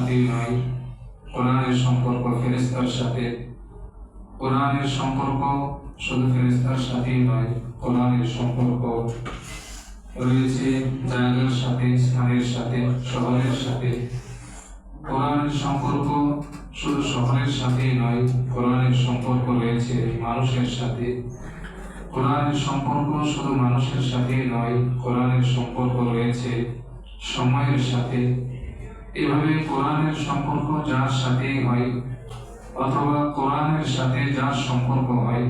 সাথেই নয়, কোরআনের সম্পর্ক ফেরেশতার সাথে। কোরআনের সম্পর্ক শুধু ফেরেশতার সাথেই নয়, কোরআনের সম্পর্ক রয়েছে জায়গার সাথে, স্থানের সাথে, শহরের সাথে। কোরআনের সম্পর্ক শুধু শহরের সাথেই নয়, কোরআনের সম্পর্ক রয়েছে মানুষের সাথে। কোরআনের সম্পর্ক শুধু মানুষের সাথেই নয়, কোরআনের সম্পর্ক রয়েছে সময়ের সাথে। এভাবে কোরআনের সম্পর্ক যার সাথেই হয় অথবা কোরআনের সাথে যার সম্পর্ক হয়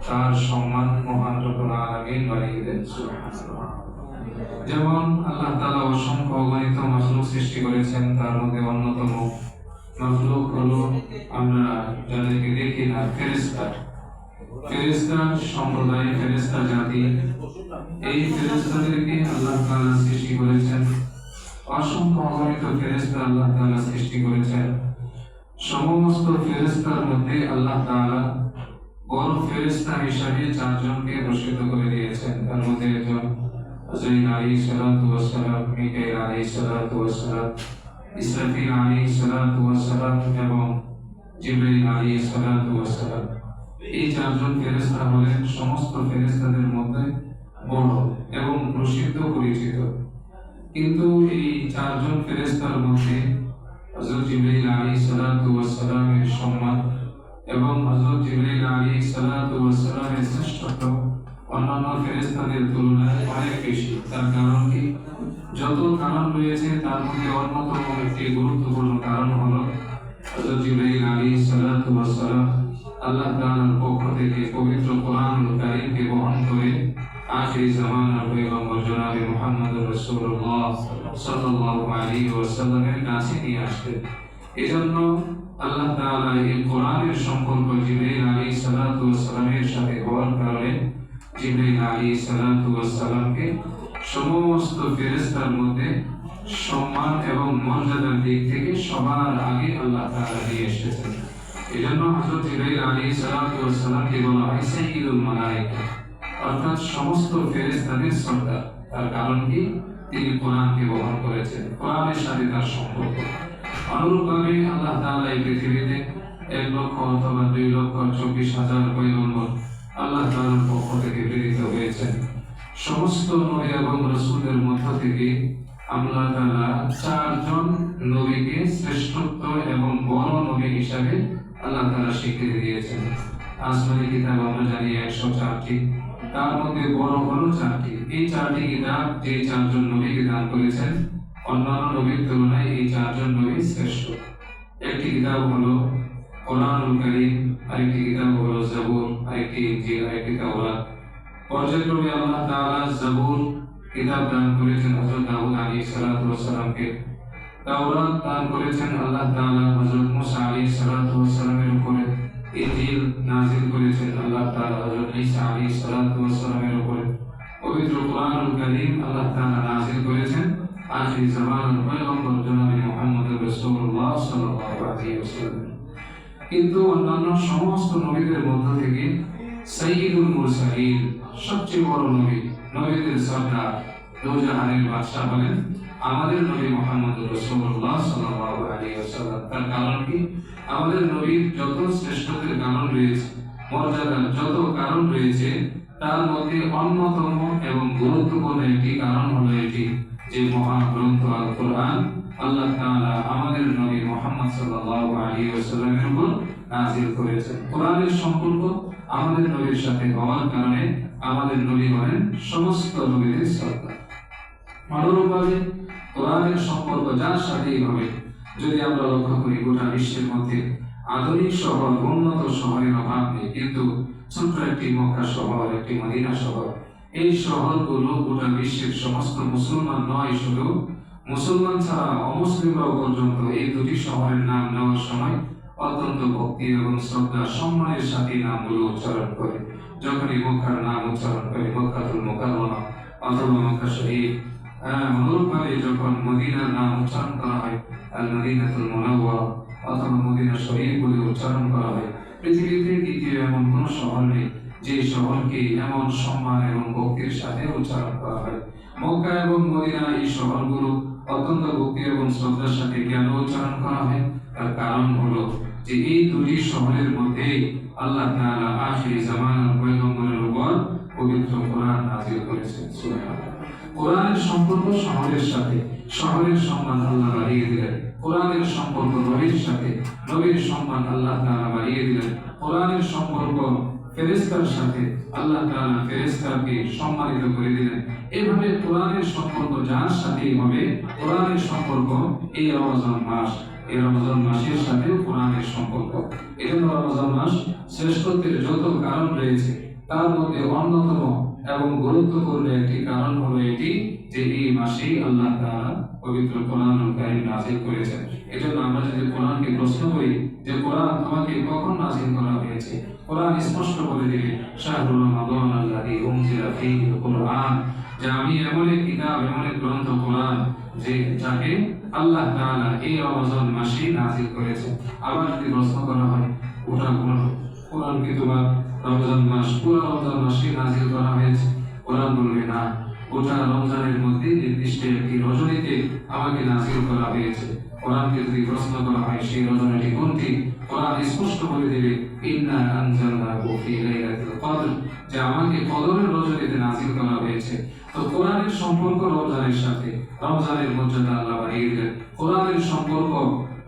তার সম্মান মহান রব্বুল আলামিন বাড়িয়ে দেন। সুবহানাল্লাহ। যেমন আল্লাহ তাআলা অসংখ্য অগণিত মাখলুক সৃষ্টি করেছেন, তার মধ্যে অন্যতম মাখলুক হলো আমরা যাদেরকে দেখি না, ফেরেশতা। ফেরেশতা সম্প্রদায়, ফেরেশতা জাতি, এই ফেরেশতাদেরকে আল্লাহ তাআলা সৃষ্টি করেছেন। অসংখ্য অগণিত ফেরেশতা আল্লাহ তাআলা সৃষ্টি করেছেন। সমস্ত ফেরেশতার মধ্যে আল্লাহ তাআলা বড় ফেরেশতা হিসাবে চারজনকে ঘোষিত করে দিয়েছেন। তার মধ্যে একজন আজরাইল আলাইহিস সালাতু ওয়াস সালাম, মিকাঈল আলাইহিস সালাতু ওয়াস সালাম, ইসরাফিল আলাইহিস সালাতু ওয়াস সালাম এবং জিবরাইল আলাইহিস সালাতু ওয়াস সালাম। এই চারজন ফেরেশতা হলেন সমস্ত ফেরেশতাদের মধ্যে বড় এবং প্রসিদ্ধ পরিচিত। কিন্তু এই চারজন ফেরেশতার মধ্যে হযরত জিবরাইল আলাইহিস সালাতু ওয়াস সালামের সম্মান এবং হযরত জিবরাইল আলাইহিস সালাতু ওয়াস সালামের শ্রেষ্ঠত্ব অন্যান্য ফেরেশতাদের তুলনায় অনেক বেশি। তার কারণ কি? যত কারণ রয়েছে তার মধ্যে অন্যতম একটি গুরুত্বপূর্ণ কারণ হলো হযরত জিবরাইল আলাইহিস সালাতু ওয়াস সালাম আল্লাহ তাআলার পক্ষ থেকে পবিত্র কোরআনুল কারীমকে বহন করে আখিরি জামানার পয়গম্বর জনাবে মুহাম্মদুর রাসূলুল্লাহ সাল্লাল্লাহু আলাইহি ওয়াসাল্লামের কাছে নিয়ে আসতেন। এজন্য আল্লাহ তাআলা এই কোরআনের সম্পর্ক জিবরাইল আলাইহিস সালাতু ওয়াস সালামের সাথে হওয়ার কারণে জিবরাইল আলাইহিস সালাতু ওয়াস সালামকে সমস্ত ফেরেশতার মধ্যে সম্মান এবং মর্যাদার দিক থেকে সবার আগে আল্লাহ তাআলা দিয়ে এসেছেন। এজন্য হযরত জিবরাইল আলাইহিস সালাতু ওয়াস সালামকে বলা হয় সাইয়্যিদুল মালায়েকা, অর্থাৎ সমস্ত ফেরেশতাদের সর্দার। তার কারণ কি? তিনি কোরআনকে বহন করেছেন, কোরআনের সাথে তার সম্পর্ক। অনুরূপভাবে আল্লাহ তাআলা এই পৃথিবীতে 1 লক্ষ অথবা 2,24,000 পয়গম্বর আল্লাহ তাআলার পক্ষ থেকে প্রেরিত হয়েছেন। সমস্ত নবী এবং রাসূলদের মধ্য থেকে আল্লাহ তাআলা 4 জন নবীকে শ্রেষ্ঠত্ব এবং বড় নবী হিসাবে আল্লাহ তাআলা স্বীকৃতি দিয়েছেন। আসমানি কিতাব আমরা জানি 104টি, তার মধ্যে বড় হলো 4টি। এই 4টি কিতাব যে 4 জন নবীকে দান করেছেন, অন্যান্য নবীর তুলনায় এই 4 জন নবী শ্রেষ্ঠ। একটি কিতাব হলো কোরআনুল কারীম, আরেকটি কিতাব হলো জাবুর, আরেকটি ইনজিল, আরেকটি তাওরাত। পর্যায়ক্রমে আল্লাহ তাআলা জাবুর কিতাব দান করেছেন হযরত দাউদ আলাইহিস সালাতু ওয়াস সালামকে। তাওরাত দান করেছেন আল্লাহ তাআলা হযরত মুসা আলাইহিস সালাতু ওয়াস সালামের উপরে। ইনজিল নাযিল করেছেন আল্লাহ তাআলা হযরত ঈসা আলাইহিস সালাতু ওয়াস সালামের উপরে। পবিত্র কোরআনুল কারীম আল্লাহ তাআলা নাযিল করেছেন আখির জামানার পয়গম্বর জনাবে মুহাম্মদুর রাসূলুল্লাহ সাল্লাল্লাহু আলাইহি ওয়াসাল্লাম। কিন্তু অন্যান্য সমস্ত নবীদের মধ্য থেকে সাইয়্যিদুল মুরসালিন, সবচেয়ে বড় নবী, নবীদের সরদার, দোজাহানের বাদশা হলেন আমাদের নবী মুহাম্মদুর রাসূলুল্লাহ সাল্লাল্লাহু আলাইহি ওয়াসাল্লাম। তার কারণ কি? আমাদের নবীর যত শ্রেষ্ঠত্বের কারণ রয়েছে, মর্যাদার যত কারণ রয়েছে, তার মধ্যে অন্যতম এবং গুরুত্বপূর্ণ একটি কারণ হলো এটি যে মহাগ্রন্থ আল কোরআন আল্লাহ তাআলা আমাদের নবী মুহাম্মদ সাল্লাল্লাহু আলাইহি ওয়াসাল্লামের উপর নাযিল করেছেন। কোরআনের সম্পর্ক আমাদের নবীর সাথে হওয়ার কারণে আমাদের নবী হলেন সমস্ত নবীদের সরদার। অনুরূপভাবে কোরআনের সম্পর্ক যার সাথেই হবে, যদি আমরা লক্ষ্য করি গোটা বিশ্বের মধ্যে আধুনিক শহর, উন্নত শহরের অভাব নেই, কিন্তু ছোট্ট একটি মক্কা শহর, একটি মদিনা শহর, এই শহরগুলো গোটা বিশ্বের সমস্ত মুসলমান নয়, শুধু মুসলমান ছাড়া অমুসলিমরাও পর্যন্ত এই দুটি শহরের নাম নেওয়ার সময় অত্যন্ত ভক্তি এবং শ্রদ্ধা সম্মানের সাথে নামগুলো উচ্চারণ করে। যখনই মক্কার নাম উচ্চারণ করে, মক্কাতুল মুকাররমা অথবা মক্কা শরীফ, অনুরূপভাবে যখন মদিনার নাম উচ্চারণ করা হয় আল মদিনাতুল মুনাওয়ারা অথবা মদিনা শরীফ বলে উচ্চারণ করা হয়। পৃথিবীতে দ্বিতীয় এমন কোন শহর নেই যে শহরকে এমন সম্মান এবং ভক্তির সাথে উচ্চারণ করা হয়। মক্কা এবং মদিনা এই শহরগুলো অত্যন্ত ভক্তি এবং শ্রদ্ধার সাথে কেন উচ্চারণ করা হয়? তার কারণ হলো যে এই দুটি শহরের মধ্যে আল্লাহ তাআলা আখিরি জামানার পয়গম্বরের উপর পবিত্র কোরআন নাযিল করেছেন। সুবহানাল্লাহ। কোরআনের সম্পর্ক শহরের সাথে, শহরের সম্মান আল্লাহ বাড়িয়ে দিলেন। কোরআনের সম্পর্ক নবীর সাথে, নবীর সম্মান আল্লাহ তাআলা বাড়িয়ে দিলেন। কোরআনের সম্পর্ক ফেরেশতার সাথে, আল্লাহ তাআলা ফেরেশতাকে সম্মানিত করে দিলেন। এভাবে কোরআনের সম্পর্ক যার সাথেই হবে, কোরআনের সম্পর্ক এই রমজান মাস, এই রমজান মাসের সাথে কোরআনের সম্পর্ক। এজন্য রমজান মাস শ্রেষ্ঠত্বের যত কারণ রয়েছে তার মধ্যে অন্যতম এবং গুরুত্বপূর্ণ একটি কারণ হলো এটি যে এই মাসেই আল্লাহ তাআলা পবিত্র কোরআনুল কারীম নাযিল করেছেন। এজন্য আমরা যদি কোরআনকে প্রশ্ন করি যে কোরআন তোমাকে কখন নাযিল করা হয়েছে, কোরআন স্পষ্ট বলে দিবে শাহরুল রমাদান আল্লাযী উনজিলা ফীহিল কুরআন, যে আমি এমন এক কিতাব, এমন এক গ্রন্থ কোরআন যে যাকে আল্লাহ তাআলা এই রমজান মাসে নাযিল করেছেন। আবার যদি প্রশ্ন করা হয় ওটা কোরআন কি তোমার রমজান মাস, পুরো রমজান মাসে নাযিল করা হয়েছে? কোরআন বলবে না, ওটা রমজানের মধ্যে নির্দিষ্ট একটি রজনীতে আমাকে নাযিল করা হয়েছে। কোরআনকে যদি প্রশ্ন করা হয় সেই রজনীটি কোনটি, কোরআন স্পষ্ট বলে দেবে ইন্না আনজালনাহু ফি লাইলাতুল কদর, যে আমাকে কদরের রজনীতে নাযিল করা হয়েছে। তো কোরআনের সম্পর্ক রমজানের সাথে, রমজানের মর্যাদা আল্লাহ বাড়িয়ে দিলেন। কোরআনের সম্পর্ক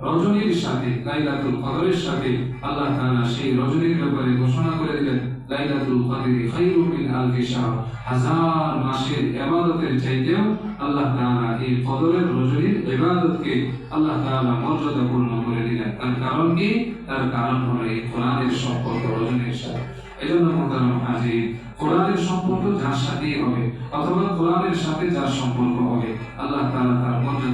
রজনীর সাথে, লাইলাতুল কদরের সাথে আল্লাহ তাআলা সেই রজনীর ব্যাপারে ঘোষণা করে দিলেন লাইলাতুল কদরি খায়রুম মিন আলফি শাহর, হাজার মাসের ইবাদতের চাইতেও আল্লাহ তাআলা এই কদরের রজনীর ইবাদতকে আল্লাহ তাআলা মর্যাদাপূর্ণ করে দিলেন। তার কারণ কি? তার কারণ হলো এই কোরআনের সম্পর্ক রজনীর সাথে। এজন্য মুহতারাম হাজির, কোরআনের সম্পর্ক যার সাথেই হবে অথবা কোরআনের সাথে যার সম্পর্ক হবে আল্লাহ তাআলা তার মর্যাদা